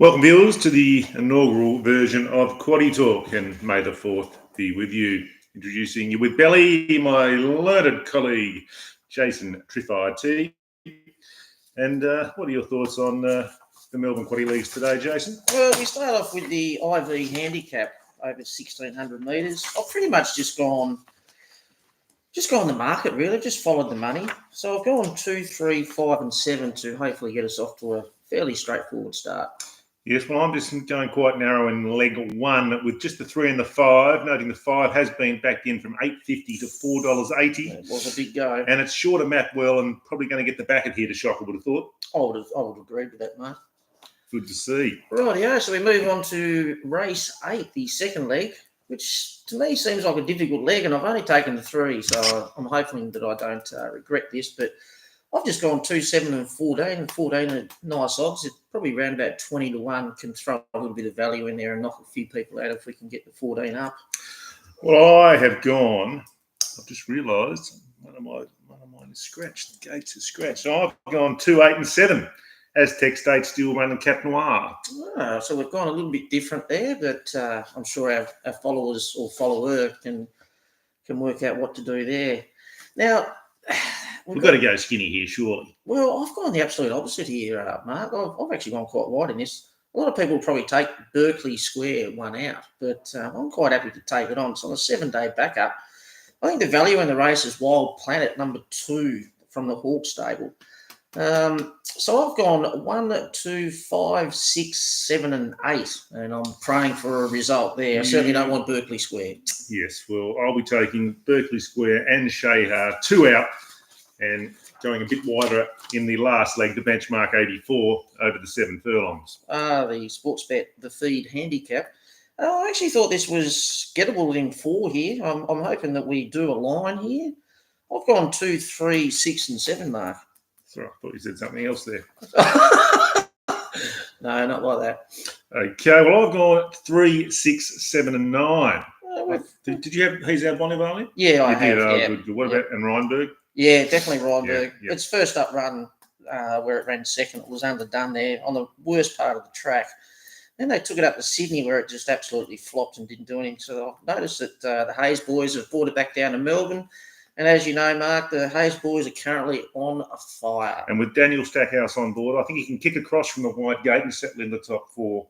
Welcome, viewers, to the inaugural version of Quaddietalk, and may the 4th be with you. Introducing you with Belly, my learned colleague, Jason Triffard. And what are your thoughts on the Melbourne Quaddie Leagues today, Jason? Well, we start off with the IV handicap over 1,600 metres. I've pretty much just gone the market, really, just followed the money. So I've gone 2, 3, 5 and 7 to hopefully get us off to a fairly straightforward start. Yes, well, I'm just going quite narrow in leg one with just the 3 and the 5, noting the 5 has been backed in from $8.50 to $4.80. It was a big go. And it's short of Matt Well and probably going to get the back here to shock, I would have thought. I would agree with that, mate. Good to see. Rightio, so we move on to race 8, the second leg, which to me seems like a difficult leg, and I've only taken the 3, so I'm hoping that I don't regret this, but I've just gone 2, 7 and 14, and 14 are nice odds. It's probably around about 20 to 1, can throw a little bit of value in there and knock a few people out if we can get the 14 up. Well, I have gone, I've just realised one of mine is scratched. The gates are scratched. So I've gone 2, 8 and 7. Aztec State Steel Run and Cap Noir. So we've gone a little bit different there, but I'm sure our followers or follower can work out what to do there. Now, we've got to go skinny here, surely. Well, I've gone the absolute opposite here, Mark. I've actually gone quite wide in this. A lot of people will probably take Berkeley Square one out, but I'm quite happy to take it on. So on a 7-day backup, I think the value in the race is Wild Planet, number 2 from the Hawk stable. So I've gone 1, 2, 5, 6, 7 and 8, and I'm praying for a result there. I certainly don't want Berkeley Square. Yes, well, I'll be taking Berkeley Square and Shahar 2 out and going a bit wider in the last leg, the benchmark 84 over the 7 furlongs. The Sportsbet, the feed handicap. I actually thought this was gettable in 4 here. I'm hoping that we do a line here. I've gone 2, 3, 6 and 7, Mark. Sorry, I thought you said something else there. No, not like that. Okay, well, I've gone 3, 6, 7 and 9. Did you have He's Our Bonnie? Yeah, I have. Did. Yeah. Good. What about and Reinberg? Yeah, definitely Reinberg. Yeah. Its first up run where it ran second, it was underdone there on the worst part of the track. Then they took it up to Sydney where it just absolutely flopped and didn't do anything. So I've noticed that the Hayes boys have brought it back down to Melbourne. And as you know, Mark, the Hayes boys are currently on a fire. And with Daniel Stackhouse on board, I think he can kick across from the wide gate and settle in the top 4.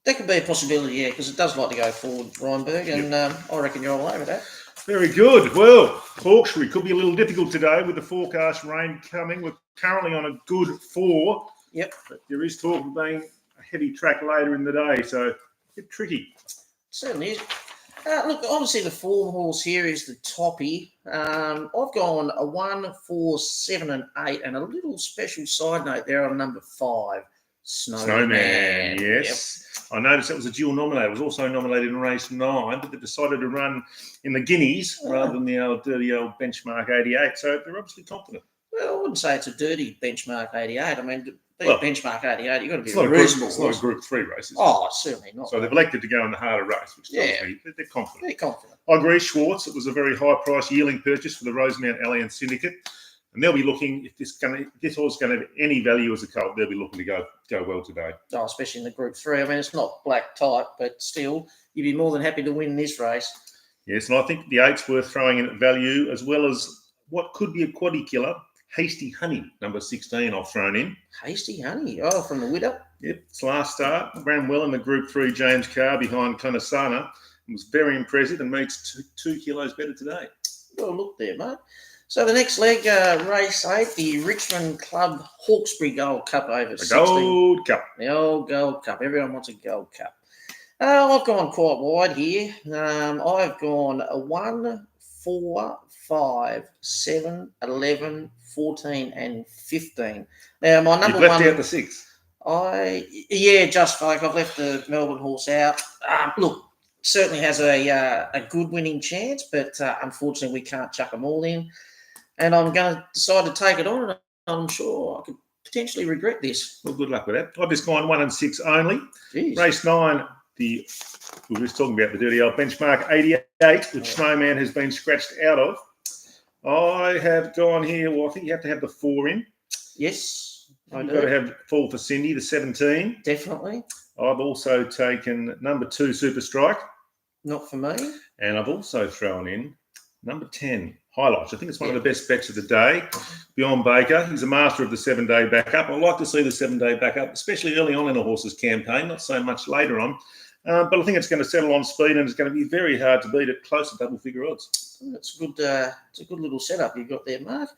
That could be a possibility, yeah, because it does like to go forward, Reinberg, and I reckon you're all over that. Very good. Well, Hawkesbury could be a little difficult today with the forecast rain coming. We're currently on a good 4. Yep. But there is talk of being a heavy track later in the day, so a bit tricky. Certainly is. Look, obviously the form horse here is the toppy. I've gone a 1, 4, 7 and 8, and a little special side note there on number 5, Snowman. Yes. Yep. I noticed that was a dual nominator. It was also nominated in race 9, but they decided to run in the Guineas rather than the dirty old benchmark 88. So they're obviously confident. Well, I wouldn't say it's a dirty benchmark 88. I mean, to be a benchmark 88, you've got to be reasonable. It's not a Group 3 race. Oh, certainly not. So they've elected to go in the harder race, which tells me they're confident. They're confident. I agree, Schwartz. It was a very high-price yearling purchase for the Rosemount Allianz Syndicate. And they'll be looking, if this horse is going to have any value as a colt, they'll be looking to go well today. Oh, especially in the Group 3. I mean, it's not black type, but still, you'd be more than happy to win this race. Yes, and I think the 8's worth throwing in at value, as well as what could be a quaddie killer, Hasty Honey, number 16, I've thrown in. Hasty Honey, from the Widow? Yep, its last start. Ran well in the Group 3 James Carr behind Conasana. It was very impressive and meets 2 kilos better today. Well, look there, mate. So the next leg, race 8, the Richmond Club Hawkesbury Gold Cup over 16. Gold Cup. The old Gold Cup. Everyone wants a Gold Cup. I've gone quite wide here. I've gone a 1, 4, 5, 7, 11, 14 and 15. Now, my number You've one... left out the 6. Just like I've left the Melbourne horse out. Look, certainly has a good winning chance, but unfortunately we can't chuck them all in. And I'm going to decide to take it on, and I'm sure I could potentially regret this. Well, good luck with that. I've just gone 1 and 6 only. Jeez. Race 9, we were just talking about the dirty old benchmark 88, which Snowman has been scratched out of. I have gone here. Well, I think you have to have the 4 in. Yes. You've got to have fall for Cindy, the 17. Definitely. I've also taken number 2, Super Strike. Not for me. And I've also thrown in number 10, Highlights. I think it's one of the best bets of the day. Beyond Baker, he's a master of the 7-day backup. I like to see the 7-day backup, especially early on in a horse's campaign, not so much later on. But I think it's going to settle on speed, and it's going to be very hard to beat at close to double-figure odds. That's good. It's a good little setup you've got there, Mark.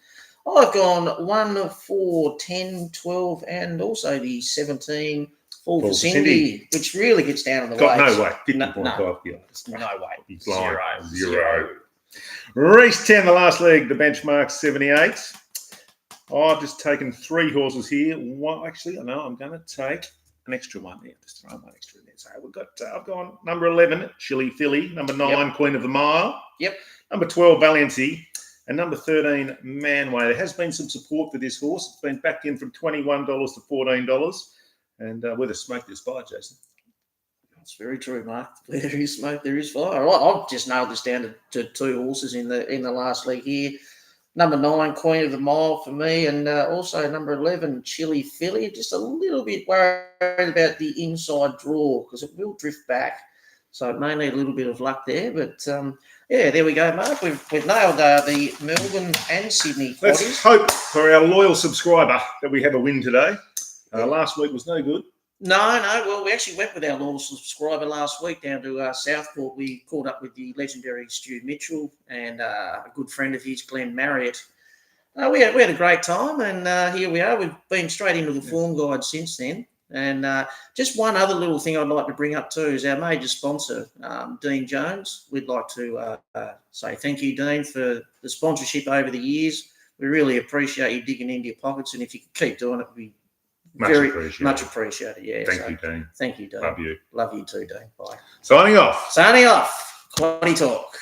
I've gone 1, 4, 10, 12, and also the 17 Fall for Cindy, which really gets down on the Got weights. no weight, 50.5 kilos. No weight. He's blind. Zero. Race 10, the last leg, the benchmark 78. I've just taken 3 horses here. One, actually, I know I'm going to take an extra one there. Just throw one extra in there. So we've got, I've gone number 11, Chili Philly, number 9, Queen of the Mile. Yep. Number 12, Valiancy, and number 13, Manway. There has been some support for this horse. It's been backed in from $21 to $14. And where the smoke, there's fire, Jason. That's very true, Mark. Where there is smoke, there is fire. I've just nailed this down to 2 horses in the last league here. Number 9, Queen of the Mile for me, and also number 11, Chili Philly. Just a little bit worried about the inside draw because it will drift back. So it may need a little bit of luck there. But, there we go, Mark. We've nailed the Melbourne and Sydney quaddies. Let's hope for our loyal subscriber that we have a win today. Last week was no good. No. Well, we actually went with our loyal subscriber last week down to Southport. We caught up with the legendary Stu Mitchell and a good friend of his, Glenn Marriott. We had a great time, and here we are. We've been straight into the form guide since then. And just one other little thing I'd like to bring up too is our major sponsor, Dean Jones. We'd like to say thank you, Dean, for the sponsorship over the years. We really appreciate you digging into your pockets, and if you could keep doing it, we'd be much appreciated. Yeah. Thank you, Dean. Thank you, Dean. Love you. Love you too, Dean. Bye. Signing off. Quaddie Talk.